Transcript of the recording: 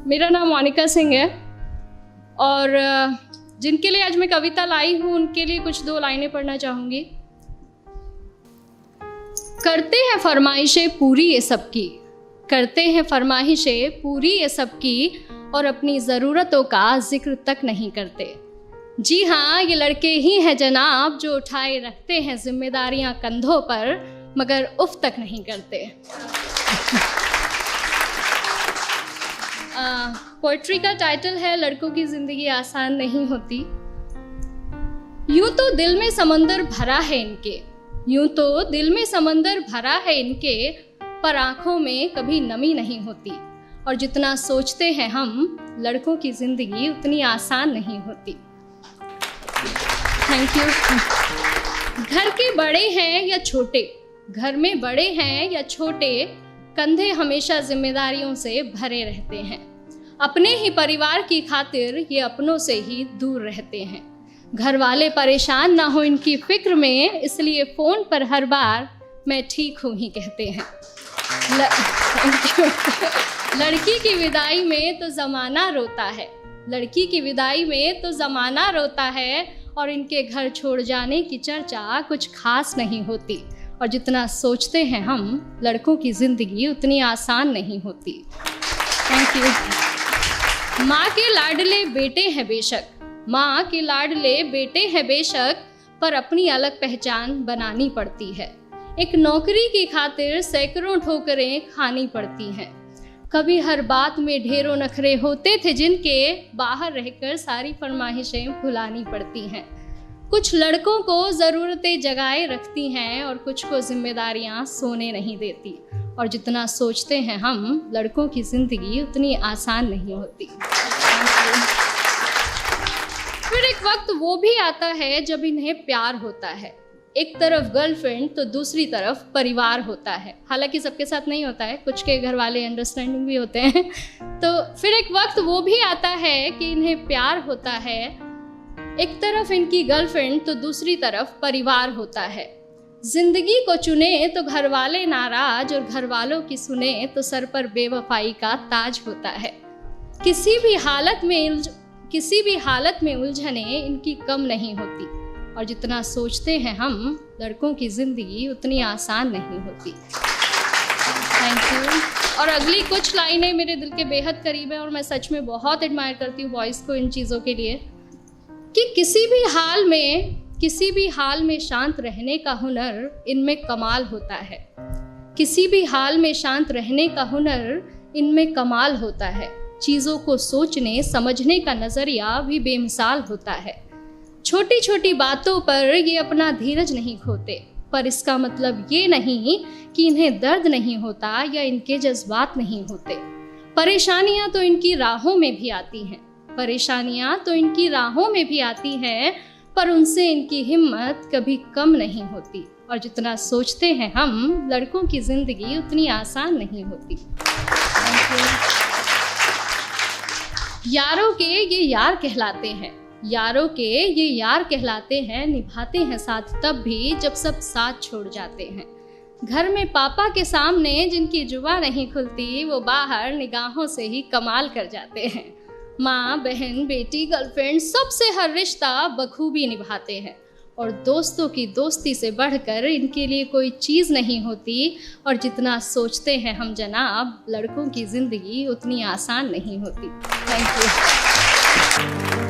मेरा नाम मोनिका सिंह है और जिनके लिए आज मैं कविता लाई हूँ उनके लिए कुछ 2 लाइनें पढ़ना चाहूँगी। करते हैं फरमाइशें पूरी ये सबकी, करते हैं फरमाइशें पूरी ये सबकी, और अपनी ज़रूरतों का जिक्र तक नहीं करते। जी हाँ, ये लड़के ही हैं जनाब जो उठाए रखते हैं जिम्मेदारियाँ कंधों पर, मगर उफ तक नहीं करते। पोइट्री का टाइटल है लड़कों की ज़िंदगी आसान नहीं होती। यूं तो दिल में समंदर भरा है इनके, यूं तो दिल में समंदर भरा है इनके, पर आँखों में कभी नमी नहीं होती। और जितना सोचते हैं हम, लड़कों की ज़िंदगी उतनी आसान नहीं होती। Thank you. घर के बड़े हैं या छोटे, घर में बड़े हैं या छोटे, कंधे हमेशा जिम्मेदारियों से भरे रहते हैं। अपने ही परिवार की खातिर ये अपनों से ही दूर रहते हैं। घर वाले परेशान ना हो इनकी फिक्र में, इसलिए फ़ोन पर हर बार मैं ठीक हूँ ही कहते हैं। लड़की की विदाई में तो ज़माना रोता है, लड़की की विदाई में तो ज़माना रोता है, और इनके घर छोड़ जाने की चर्चा कुछ खास नहीं होती। और जितना सोचते हैं हम, लड़कों की ज़िंदगी उतनी आसान नहीं होती। Thank you. माँ के लाडले बेटे हैं बेशक, माँ के लाडले बेटे हैं बेशक, पर अपनी अलग पहचान बनानी पड़ती है। एक नौकरी की खातिर सैकड़ों ठोकरें खानी पड़ती हैं। कभी हर बात में ढेरों नखरे होते थे जिनके, बाहर रहकर सारी फरमाइशें भुलानी पड़ती हैं। कुछ लड़कों को ज़रूरतें जगाए रखती हैं और कुछ को जिम्मेदारियां सोने नहीं देती। और जितना सोचते हैं हम, लड़कों की ज़िंदगी उतनी आसान नहीं होती। फिर एक वक्त वो भी आता है जब इन्हें प्यार होता है। एक तरफ गर्लफ्रेंड तो दूसरी तरफ परिवार होता है। हालांकि सबके साथ नहीं होता है, कुछ के घर वाले अंडरस्टैंडिंग भी होते हैं। तो फिर एक वक्त वो भी आता है कि इन्हें प्यार होता है। एक तरफ इनकी गर्लफ्रेंड तो दूसरी तरफ परिवार होता है। जिंदगी को चुने तो घर वाले नाराज, और घर वालों की सुने तो सर पर बेवफाई का ताज होता है। किसी भी हालत में उलझने इनकी कम नहीं होती। और जितना सोचते हैं हम, लड़कों की ज़िंदगी उतनी आसान नहीं होती। Thank you. और अगली कुछ लाइनें मेरे दिल के बेहद करीब है और मैं सच में बहुत एडमायर करती हूँ बॉयज़ को इन चीज़ों के लिए, कि किसी भी हाल में शांत रहने का हुनर इनमें कमाल होता है। किसी भी हाल में शांत रहने का हुनर इनमें कमाल होता है। चीज़ों को सोचने समझने का नज़रिया भी बेमिसाल होता है। छोटी छोटी बातों पर ये अपना धीरज नहीं खोते, पर इसका मतलब ये नहीं कि इन्हें दर्द नहीं होता या इनके जज्बात नहीं होते। परेशानियां तो इनकी राहों में भी आती हैं, परेशानियां तो इनकी राहों में भी आती हैं, पर उनसे इनकी हिम्मत कभी कम नहीं होती। और जितना सोचते हैं हम, लड़कों की ज़िंदगी उतनी आसान नहीं होती। यारों के ये यार कहलाते हैं, यारों के ये यार कहलाते हैं, निभाते हैं साथ तब भी जब सब साथ छोड़ जाते हैं। घर में पापा के सामने जिनकी जुबान नहीं खुलती, वो बाहर निगाहों से ही कमाल कर जाते हैं। माँ, बहन, बेटी, गर्लफ्रेंड, सबसे हर रिश्ता बखूबी निभाते हैं। और दोस्तों की दोस्ती से बढ़कर इनके लिए कोई चीज़ नहीं होती। और जितना सोचते हैं हम जनाब, लड़कों की ज़िंदगी उतनी आसान नहीं होती। Thank you.